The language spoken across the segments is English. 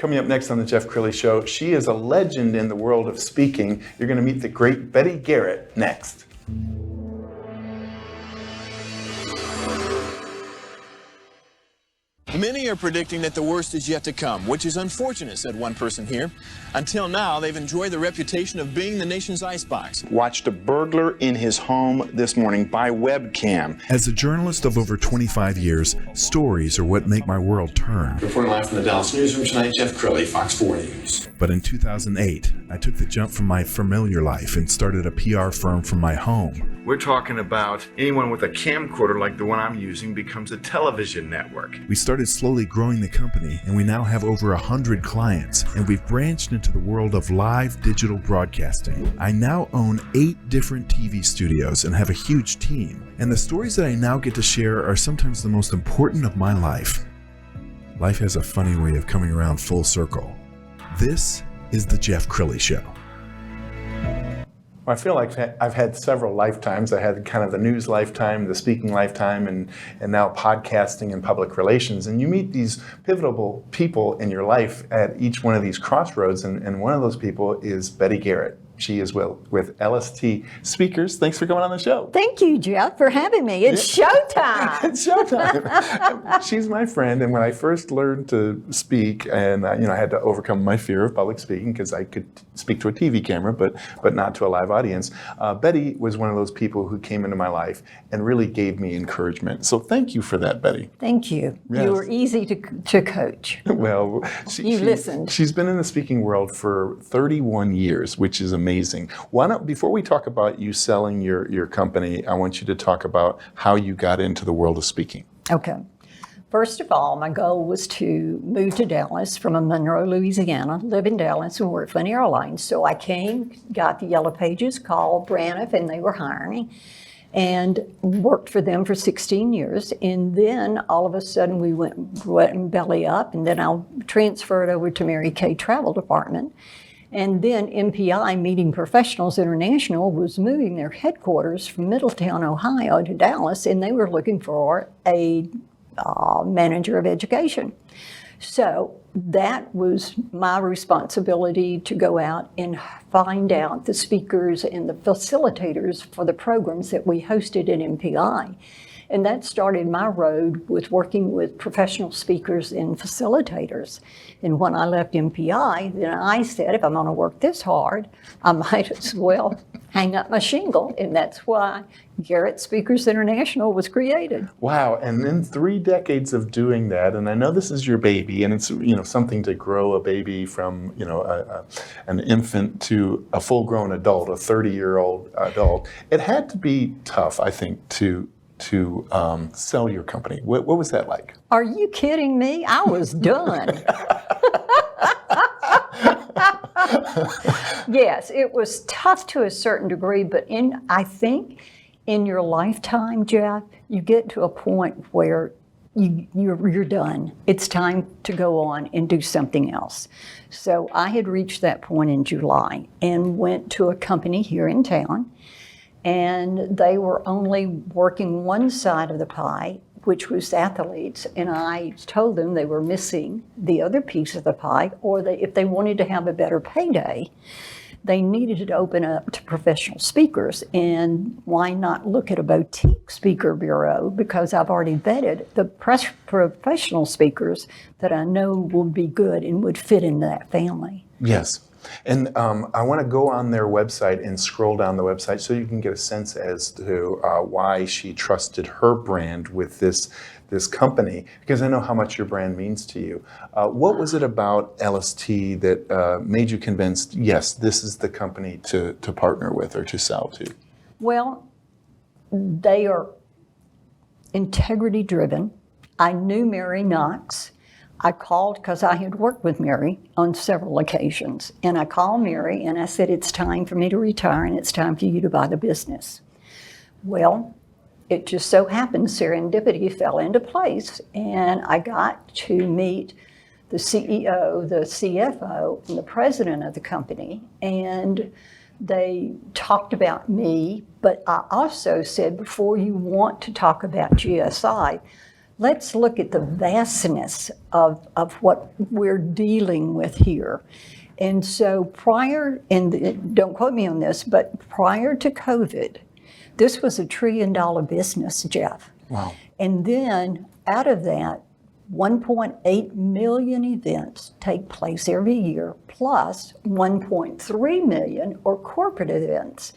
Coming up next on the Jeff Crilley Show, she is a legend in the world of speaking. You're going to meet the great Betty Garrett next. Many are predicting that the worst is yet to come, which is unfortunate, said one person here. Until now, they've enjoyed the reputation of being the nation's icebox. Watched a burglar in his home this morning by webcam. As a journalist of over 25 years, stories are what make my world turn. Reporting live from the Dallas newsroom tonight, Jeff Crilley, Fox 4 News. But in 2008, I took the jump from my familiar life and started a PR firm from my home. We're talking about anyone with a camcorder like the one I'm using becomes a television network. We started slowly growing the company, and we now have over 100 clients, and we've branched into the world of live digital broadcasting. I now own 8 different TV studios and have a huge team, and the stories that I now get to share are sometimes the most important of my life. Life has a funny way of coming around full circle. This is the Jeff Crilley Show. I feel like I've had several lifetimes. I had kind of the news lifetime, the speaking lifetime, and now podcasting and public relations. And you meet these pivotal people in your life at each one of these crossroads, and one of those people is Betty Garrett. She is with LST Speakers. Thanks for coming on the show. Thank you, Jeff, for having me. It's showtime. It's showtime. She's my friend, and when I first learned to speak, and I had to overcome my fear of public speaking because I could speak to a TV camera, but not to a live audience. Betty was one of those people who came into my life and really gave me encouragement. So thank you for that, Betty. Thank you. Yes. You were easy to coach. Well, you listened. She's been in the speaking world for 31 years, which is amazing. Why not, before we talk about you selling your company, I want you to talk about how you got into the world of speaking. Okay. First of all, my goal was to move to Dallas from Monroe, Louisiana, live in Dallas and work for an airline. So I came, got the Yellow Pages, called Braniff, and they were hiring, and worked for them for 16 years. And then all of a sudden we went belly up, and then I transferred over to Mary Kay Travel Department. And then MPI, Meeting Professionals International, was moving their headquarters from Middletown, Ohio to Dallas, and they were looking for a manager of education. So that was my responsibility to go out and find out the speakers and the facilitators for the programs that we hosted at MPI. And that started my road with working with professional speakers and facilitators. And when I left MPI, then I said, if I'm going to work this hard, I might as well hang up my shingle. And that's why Garrett Speakers International was created. Wow. And then 3 decades of doing that. And I know this is your baby, and it's something to grow a baby from an infant to a full-grown adult, a 30-year-old adult. It had to be tough, I think, to sell your company. What was that like? Are you kidding me? I was done. Yes, it was tough to a certain degree, but I think in your lifetime, Jeff, you get to a point where you're done. It's time to go on and do something else. So I had reached that point in July and went to a company here in town, and they were only working one side of the pie, which was athletes, and I told them they were missing the other piece of the pie, or if they wanted to have a better payday, they needed to open up to professional speakers. And why not look at a boutique speaker bureau? Because I've already vetted the professional speakers that I know will be good and would fit into that family. Yes. And I want to go on their website and scroll down the website so you can get a sense as to why she trusted her brand with this company, because I know how much your brand means to you. What was it about LST that made you convinced, yes, this is the company to partner with or to sell to? Well, they are integrity driven. I knew Mary Knox. I called because I had worked with Mary on several occasions. And I called Mary and I said, it's time for me to retire and it's time for you to buy the business. Well, it just so happened serendipity fell into place, and I got to meet the CEO, the CFO, and the president of the company, and they talked about me, but I also said, before you want to talk about GSI, let's look at the vastness of what we're dealing with here. And so prior, and don't quote me on this, but prior to COVID, this was $1 trillion business, Jeff. Wow. And then out of that, 1.8 million events take place every year, plus 1.3 million are corporate events.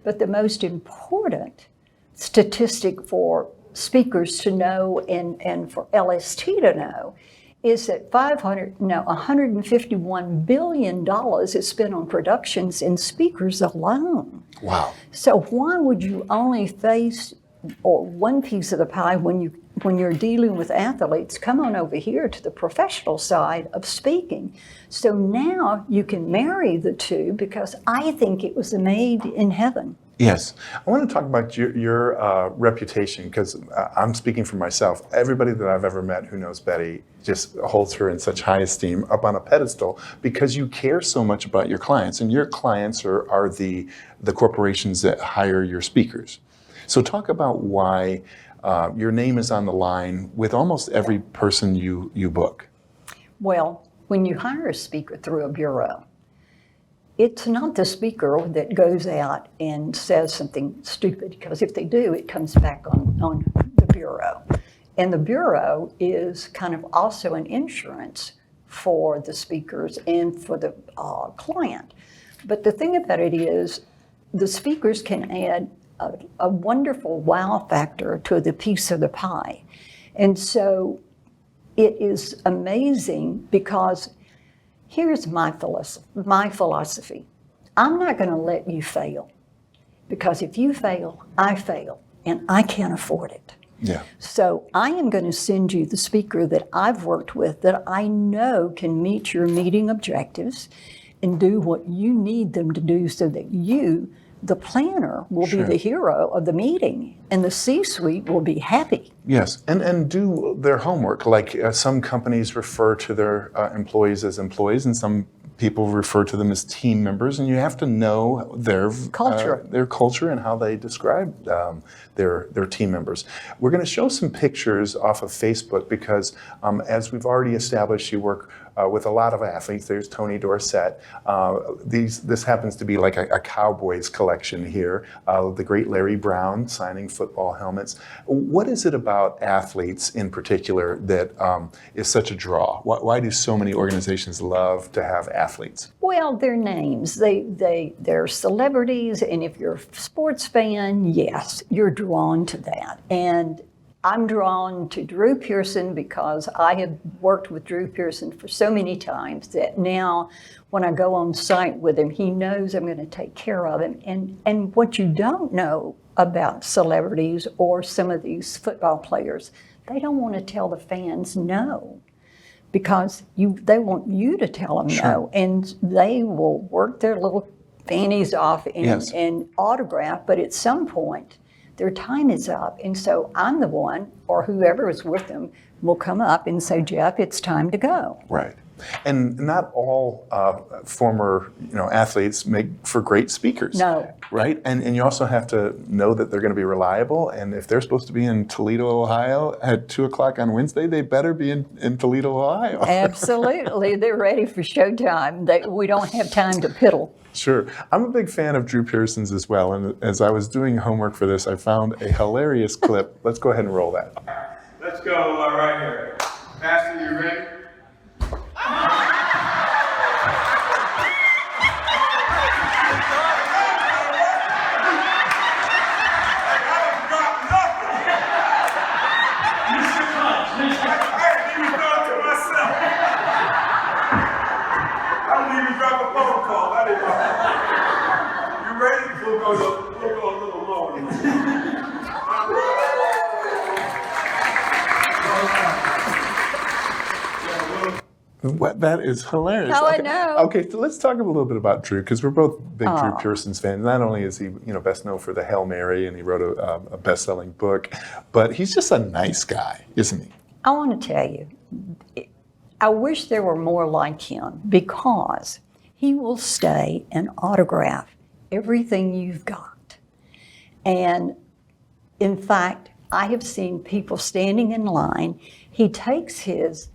But the most important statistic for speakers to know and for LST to know is that $151 billion is spent on productions and speakers alone. Wow. So why would you only face or one piece of the pie when you're dealing with athletes? Come on over here to the professional side of speaking. So now you can marry the two, because I think it was made in heaven. Yes. I want to talk about your reputation, because I'm speaking for myself. Everybody that I've ever met who knows Betty just holds her in such high esteem, up on a pedestal, because you care so much about your clients. And your clients are the corporations that hire your speakers. So talk about why your name is on the line with almost every person you book. Well, when you hire a speaker through a bureau, it's not the speaker that goes out and says something stupid, because if they do, it comes back on the bureau. And the bureau is kind of also an insurance for the speakers and for the client. But the thing about it is, the speakers can add a wonderful wow factor to the piece of the pie. And so it is amazing, because here's my philosophy. I'm not going to let you fail, because if you fail, I fail, and I can't afford it. Yeah. So I am going to send you the speaker that I've worked with, that I know can meet your meeting objectives and do what you need them to do, so that you, the planner, will be the hero of the meeting, and the C-suite will be happy. Yes, and do their homework. Like some companies refer to their employees as employees, and some people refer to them as team members, and you have to know their culture and how they describe their team members. We're going to show some pictures off of Facebook, because as we've already established, you work with a lot of athletes. There's Tony Dorsett. This happens to be like a Cowboys collection here. The great Larry Brown signing football helmets. What is it about athletes in particular that is such a draw? Why do so many organizations love to have athletes? Well, their names, they're celebrities, and if you're a sports fan, yes, you're drawn to that. And I'm drawn to Drew Pearson because I have worked with Drew Pearson for so many times that now when I go on site with him, he knows I'm going to take care of him. And what you don't know about celebrities or some of these football players, they don't want to tell the fans no, because they want you to tell them no, and they will work their little fannies off and autograph, but at some point their time is up. And so I'm the one, or whoever is with them, will come up and say, Jeff, it's time to go. Right. And not all former athletes make for great speakers. No. Right? And you also have to know that they're going to be reliable. And if they're supposed to be in Toledo, Ohio at 2 o'clock on Wednesday, they better be in Toledo, Ohio. Absolutely. They're ready for showtime. We don't have time to piddle. Sure. I'm a big fan of Drew Pearson's as well. And as I was doing homework for this, I found a hilarious clip. Let's go ahead and roll that. Let's go right here. Pastor, you ready? We'll go a little lower. That is hilarious. Oh, okay. I know. Okay, so let's talk a little bit about Drew, because we're both big Drew Pearson's fans. Not only is he, best known for the Hail Mary, and he wrote a best-selling book, but he's just a nice guy, isn't he? I want to tell you, I wish there were more like him, because he will stay and autograph everything you've got. And in fact, I have seen people standing in line. He takes his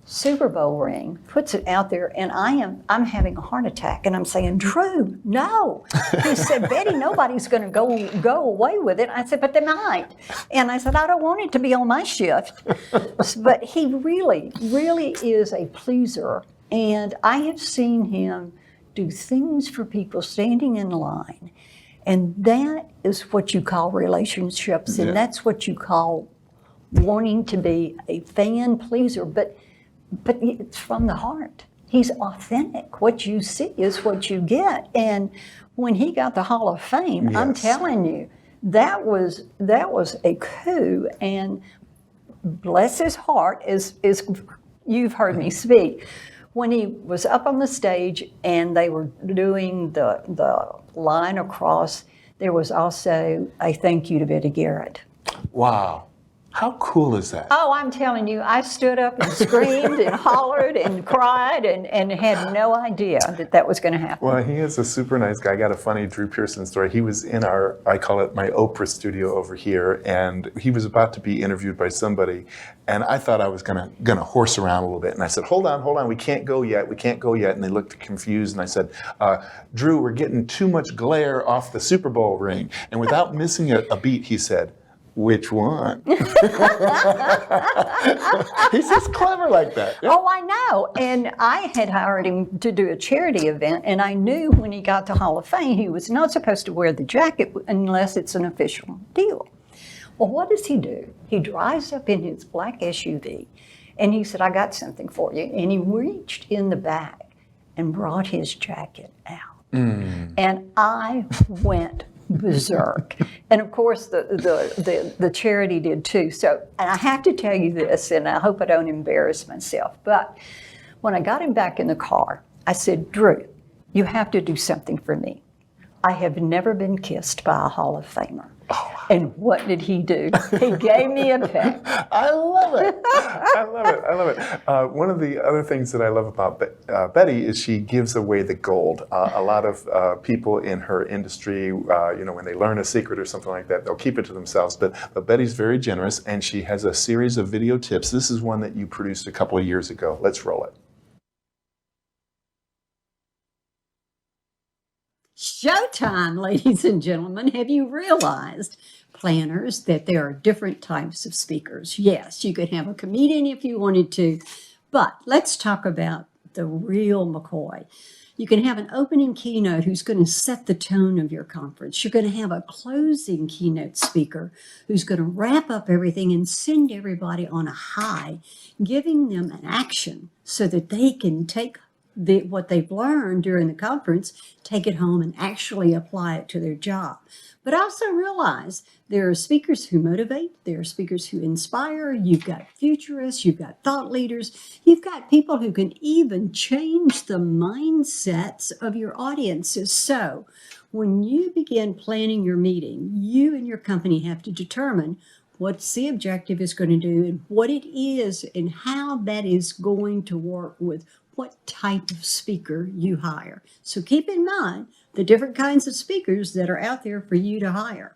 Super Bowl ring, puts it out there, and I'm having a heart attack, and I'm saying, Drew, no. He said, Betty, nobody's going to go away with it. I said, but they might. And I said, I don't want it to be on my shift. But he really, really is a pleaser, and I have seen him do things for people standing in line, and that is what you call relationships, and that's what you call wanting to be a fan pleaser, but it's from the heart. He's authentic. What you see is what you get. And when he got the Hall of Fame, I'm telling you, that was a coup. And bless his heart, is you've heard me speak. When he was up on the stage and they were doing the line across, there was also a thank you to Betty Garrett. Wow. How cool is that? Oh, I'm telling you, I stood up and screamed and hollered and cried and had no idea that was going to happen. Well, he is a super nice guy. I got a funny Drew Pearson story. He was in I call it my Oprah studio over here, and he was about to be interviewed by somebody, and I thought I was gonna horse around a little bit, and I said, hold on, we can't go yet, and they looked confused, and I said, Drew, we're getting too much glare off the Super Bowl ring, and without missing a beat, he said, which one? He's just clever like that. Yeah. Oh, I know. And I had hired him to do a charity event, and I knew when he got to Hall of Fame, he was not supposed to wear the jacket unless it's an official deal. Well, what does he do? He drives up in his black SUV, and he said, I got something for you. And he reached in the back and brought his jacket out. And I went berserk. And of course the charity did too. So, and I have to tell you this, and I hope I don't embarrass myself, but when I got him back in the car, I said, Drew, you have to do something for me. I have never been kissed by a Hall of Famer. Oh. And what did he do? He gave me a peck. I love it. I love it. One of the other things that I love about Betty is she gives away the gold. A lot of people in her industry, when they learn a secret or something like that, they'll keep it to themselves. But Betty's very generous, and she has a series of video tips. This is one that you produced a couple of years ago. Let's roll it. Showtime, ladies and gentlemen. Have you realized, planners, that there are different types of speakers? Yes, you could have a comedian if you wanted to, but let's talk about the real McCoy. You can have an opening keynote who's going to set the tone of your conference. You're going to have a closing keynote speaker who's going to wrap up everything and send everybody on a high, giving them an action so that they can take what they've learned during the conference, take it home and actually apply it to their job. But also realize there are speakers who motivate, there are speakers who inspire, you've got futurists, you've got thought leaders, you've got people who can even change the mindsets of your audiences. So when you begin planning your meeting, you and your company have to determine what's the objective is going to do and what it is and how that is going to work with what type of speaker you hire. So keep in mind the different kinds of speakers that are out there for you to hire.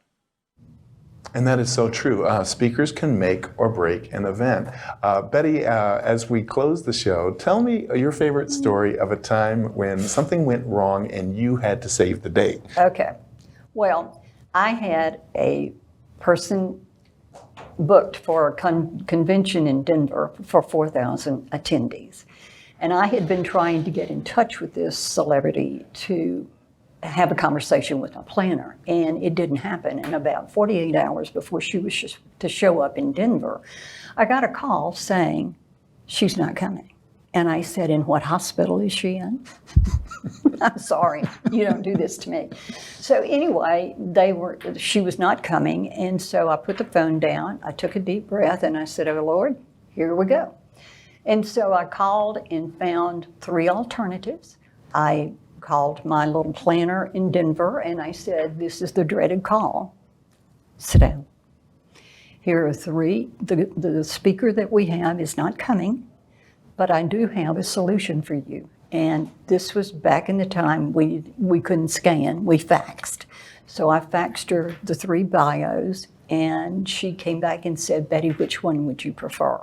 And that is so true. Speakers can make or break an event. Betty, as we close the show, tell me your favorite story of a time when something went wrong and you had to save the day. Okay. Well, I had a person booked for a convention in Denver for 4,000 attendees. And I had been trying to get in touch with this celebrity to have a conversation with a planner, and it didn't happen. And about 48 hours before she was to show up in Denver, I got a call saying, she's not coming. And I said, in what hospital is she in? I'm sorry, you don't do this to me. So anyway, she was not coming, and so I put the phone down, I took a deep breath, and I said, oh Lord, here we go. And so I called and found 3 alternatives. I called my little planner in Denver and I said, this is the dreaded call. Sit down. Here are 3. The speaker that we have is not coming, but I do have a solution for you. And this was back in the time we couldn't scan, we faxed. So I faxed her the 3 bios. And she came back and said, Betty, which one would you prefer?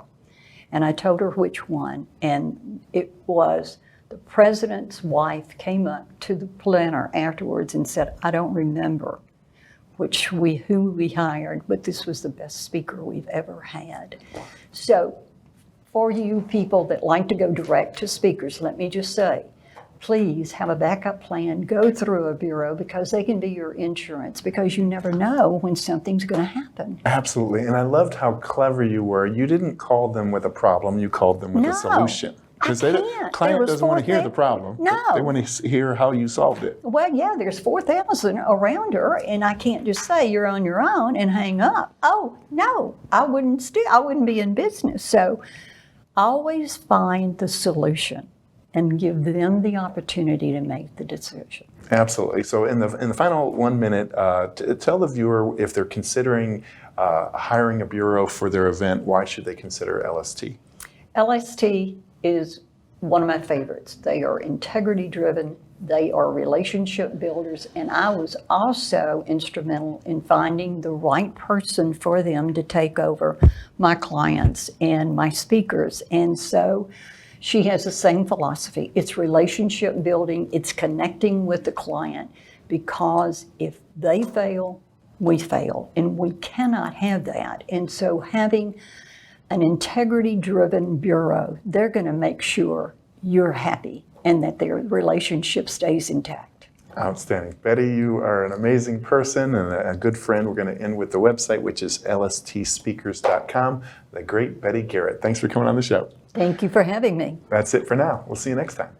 And I told her which one. And it was the president's wife came up to the planner afterwards and said, I don't remember who we hired, but this was the best speaker we've ever had. So for you people that like to go direct to speakers, let me just say, please have a backup plan, go through a bureau, because they can be your insurance, because you never know when something's going to happen. Absolutely. And I loved how clever you were. You didn't call them with a problem, you called them with a solution. Because the client doesn't want to hear the problem. No. They want to hear how you solved it. Well, yeah, there's 4,000 around her, and I can't just say you're on your own and hang up. Oh, no, I wouldn't be in business. So always find the solution and give them the opportunity to make the decision. Absolutely. So in the final 1 minute, tell the viewer, if they're considering hiring a bureau for their event, why should they consider LST? LST is one of my favorites. They are integrity driven, they are relationship builders, and I was also instrumental in finding the right person for them to take over my clients and my speakers. And so she has the same philosophy. It's relationship building, it's connecting with the client, because if they fail, we fail, and we cannot have that. And so having an integrity-driven bureau, they're going to make sure you're happy and that their relationship stays intact. Outstanding. Betty, you are an amazing person and a good friend. We're going to end with the website, which is lstspeakers.com. The great Betty Garrett. Thanks for coming on the show. Thank you for having me. That's it for now. We'll see you next time.